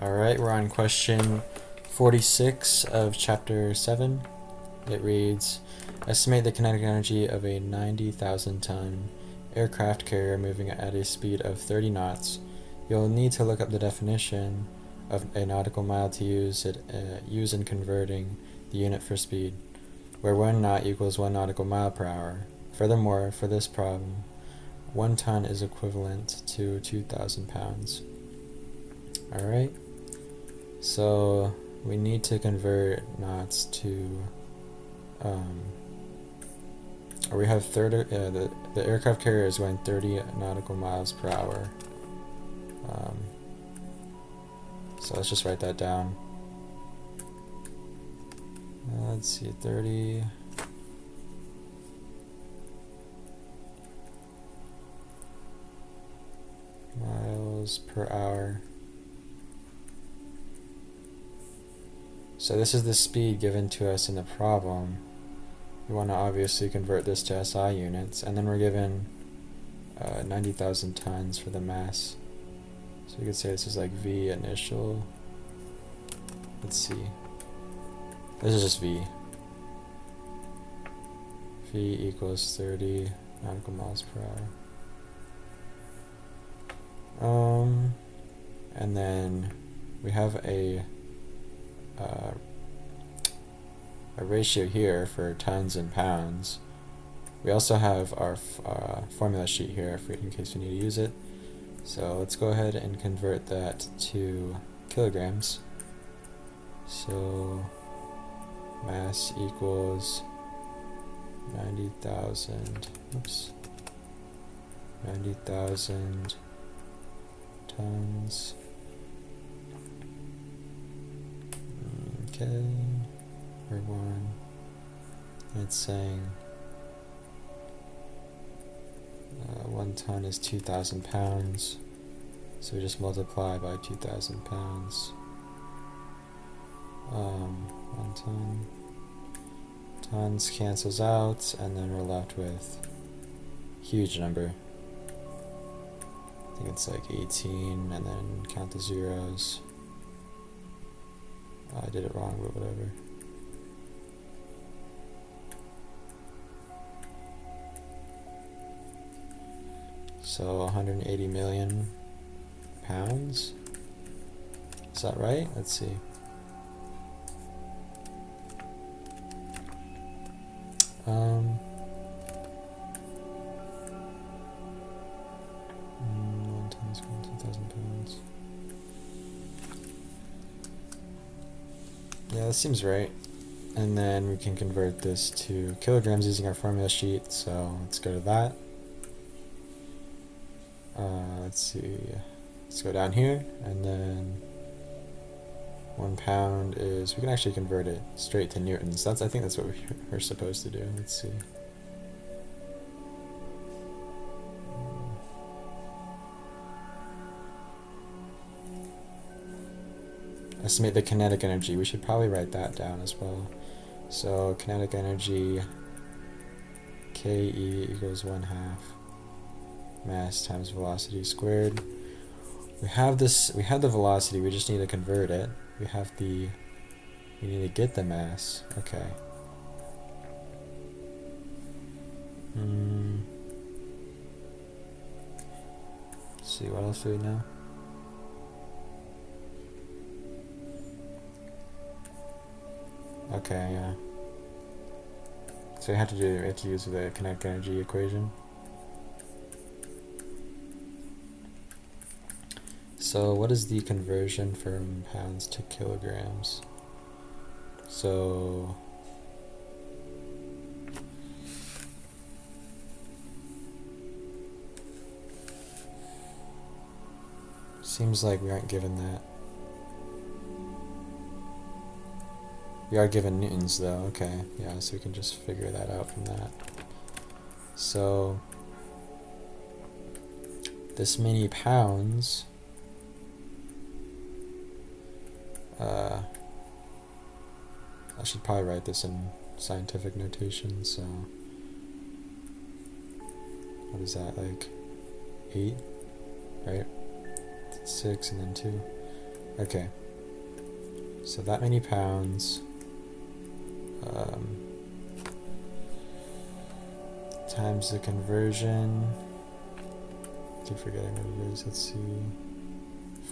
Alright, we're on question 46 of chapter 7. It reads, estimate the kinetic energy of a 90,000 ton aircraft carrier moving at a speed of 30 knots. You'll need to look up the definition of a nautical mile to use in converting the unit for speed, where 1 knot equals 1 nautical mile per hour. Furthermore, for this problem, 1 ton is equivalent to 2,000 pounds. Alright, so we need to convert knots to, or we have the aircraft carrier is going 30 nautical miles per hour. So let's just write that down. Let's see, 30 miles per hour. So this is the speed given to us in the problem. We want to obviously convert this to SI units, and then we're given 90,000 tons for the mass. So we could say this is like V initial. Let's see. This is just V. V equals 30 nautical miles per hour. And then we have a ratio here for tons and pounds. We also have our formula sheet here in case we need to use it. So let's go ahead and convert that to kilograms. So mass equals 90,000 tons. Okay, for 1, it's saying 1 ton is 2,000 pounds, so we just multiply by 2,000 pounds. 1 ton. Tons cancels out, and then we're left with huge number. I think it's like 18, and then count the zeros. I did it wrong, but whatever. So 180 million pounds. Is that right? Let's see. One ton is 2,000 pounds. Yeah, that seems right. And then we can convert this to kilograms using our formula sheet, so let's go to that. Let's see, let's go down here, and then 1 pound is, we can actually convert it straight to newtons. I think that's what we're supposed to do. Let's see. Estimate the kinetic energy. We should probably write that down as well. So kinetic energy, Ke equals 1/2 mass times velocity squared. We have the velocity, we just need to convert it. We need to get the mass. Okay. Let's see, what else do we know? Okay, yeah. So we have to use the kinetic energy equation. So what is the conversion from pounds to kilograms? So seems like we aren't given that. We are given newtons though, okay. Yeah, so we can just figure that out from that. So this many pounds, I should probably write this in scientific notation, so what is that, like 8, right? 6 and then 2. Okay. So that many pounds times the conversion. I keep forgetting what it is. Let's see.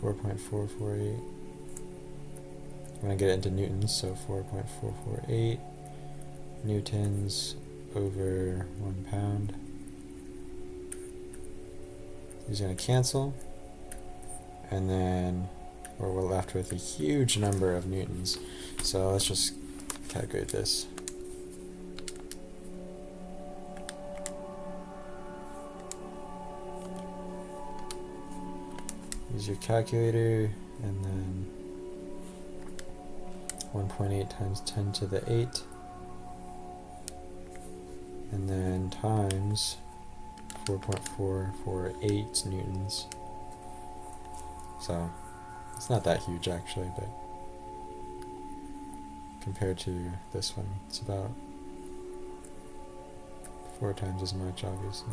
4.448. I'm going to get it into newtons, so 4.448 newtons over 1 pound. These are going to cancel, and then we're left with a huge number of newtons. So let's just calculate this. Use your calculator, and then 1.8 times 10 to the 8, and then times 4.448 newtons. So it's not that huge actually, but compared to this one, it's about 4 times as much, obviously.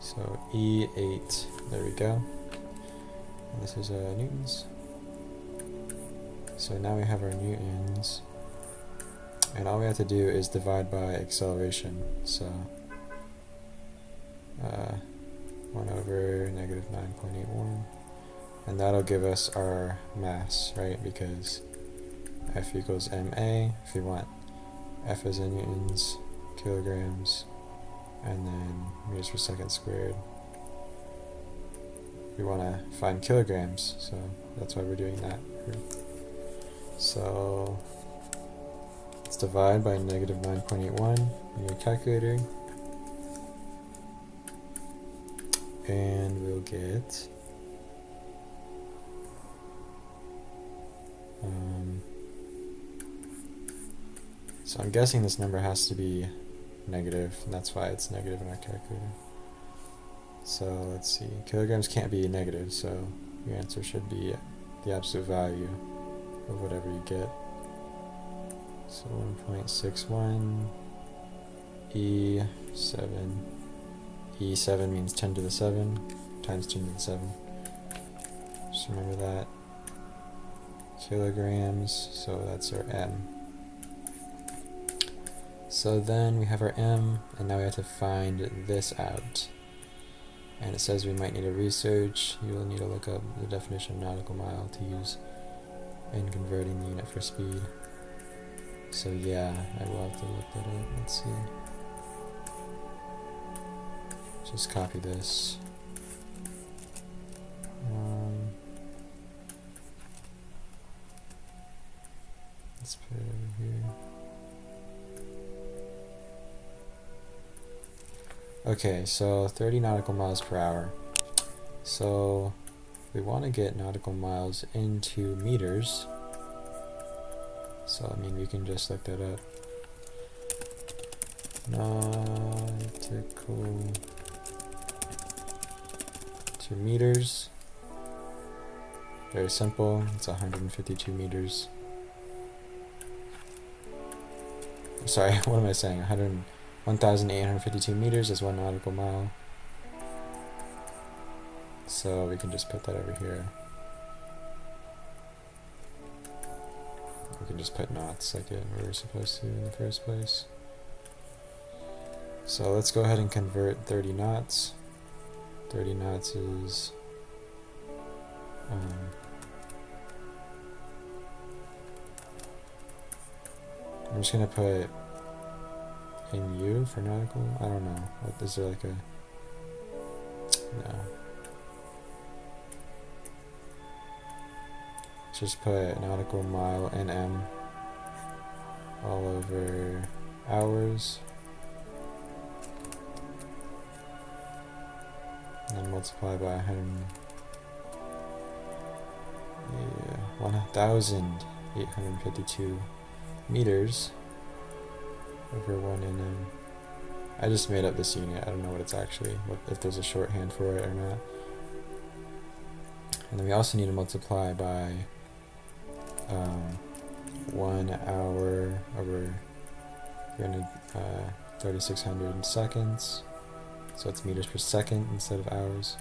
So E8, there we go. And this is newtons. So now we have our newtons, and all we have to do is divide by acceleration. So 1 over negative 9.81, and that'll give us our mass, right? Because F equals ma. If we want F as in newtons, kilograms, and then meters per second squared. We want to find kilograms, so that's why we're doing that. So let's divide by negative 9.81 in your calculator, and we'll get so I'm guessing this number has to be negative, and that's why it's negative in our calculator. So let's see, kilograms can't be negative, so your answer should be the absolute value of whatever you get. So 1.61 E7. E7 means 10 to the 7 times 10 to the 7. Just remember that. Kilograms, so that's our M. So then we have our M, and now we have to find this out. And it says we might need to research. You will need to look up the definition of nautical mile to use in converting the unit for speed. So yeah, I will have to look that up. Let's see. Just copy this. Let's put it over here. Okay, so 30 nautical miles per hour. So we want to get nautical miles into meters. So I mean, we can just look that up. Nautical to meters. Very simple. It's 152 meters. Sorry, what am I saying? 1,852 meters is 1 nautical mile. So we can just put that over here. We can just put knots like we were supposed to in the first place. So let's go ahead and convert 30 knots. 30 knots is I'm just gonna put in U for nautical. I don't know. What is there like a no? Just put nautical mile NM all over hours, and then multiply by 1,852 meters over 1 nm. I just made up this unit. I don't know what it's actually, if there's a shorthand for it or not. And then we also need to multiply by 1 hour over 3,600 seconds. So it's meters per second instead of hours.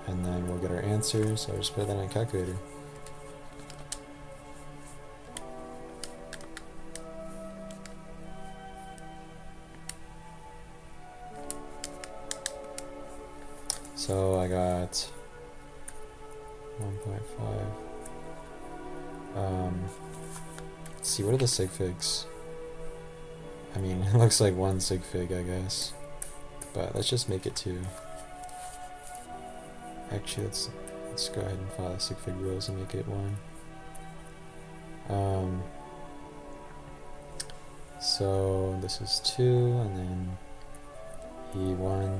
and then we'll get our answer. So I'll just put that in a calculator. So I got 1.5. Let's see, what are the sig figs? I mean, it looks like one sig fig, I guess. But let's just make it 2. Actually, let's go ahead and follow the sig fig rules and make it 1. So this is 2, and then E1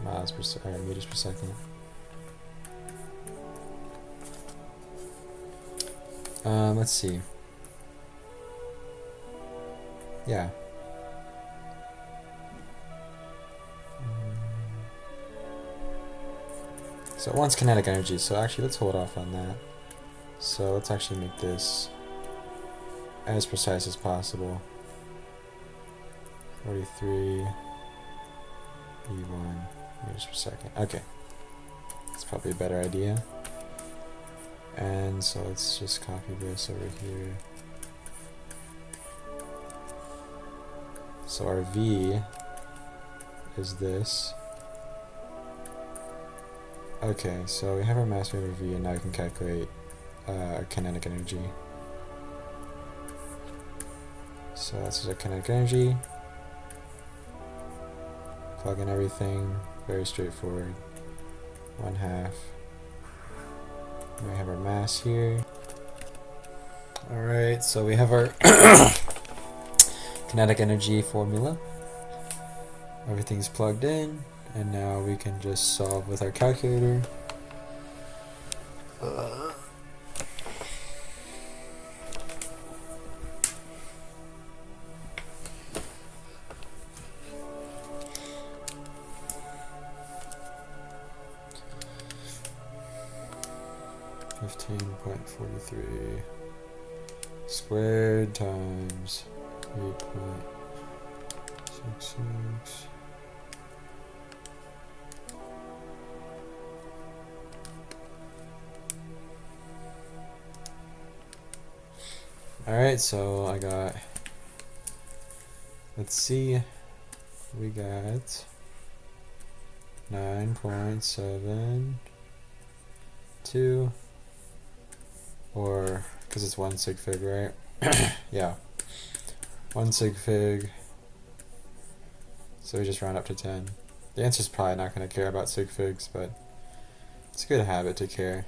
miles per or meters per second. Let's see. Yeah. So it wants kinetic energy, so actually let's hold off on that. So let's actually make this as precise as possible. 43 E1 meters per second. Okay. That's probably a better idea. And so let's just copy this over here. So our V is this. Okay, so we have our mass over V, and now we can calculate our kinetic energy. So this is our kinetic energy. Plug in everything, very straightforward. 1/2. We have our mass here. Alright, so we have our kinetic energy formula. Everything's plugged in, and now we can just solve with our calculator. 15.43 squared times 8.66. Alright, so I got, let's see, we got 9.72, or, because it's 1 sig fig, right? Yeah, 1 sig fig, so we just round up to 10. The answer's probably not going to care about sig figs, but it's a good habit to care.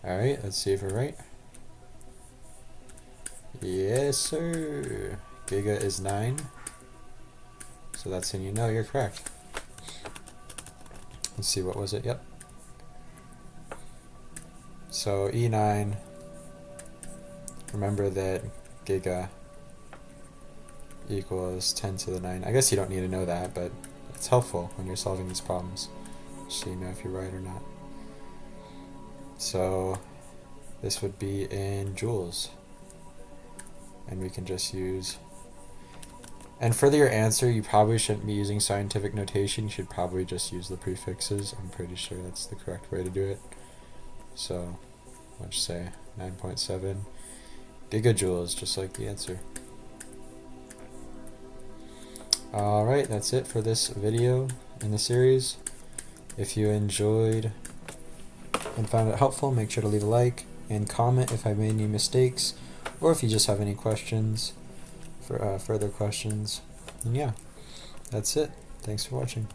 Alright, let's see if we're right. Yes, sir. Giga is 9. So that's when you know you're correct. Let's see, what was it? Yep. So E9, remember that giga equals 10 to the 9. I guess you don't need to know that, but it's helpful when you're solving these problems, so you know if you're right or not. So this would be in joules. And we can just use, and for your answer you probably shouldn't be using scientific notation, you should probably just use the prefixes. I'm pretty sure that's the correct way to do it. So let's say 9.7 gigajoules, just like the answer. Alright, that's it for this video in the series. If you enjoyed and found it helpful, make sure to leave a like and comment if I made any mistakes, or if you just have any questions, for further questions. And yeah, that's it. Thanks for watching.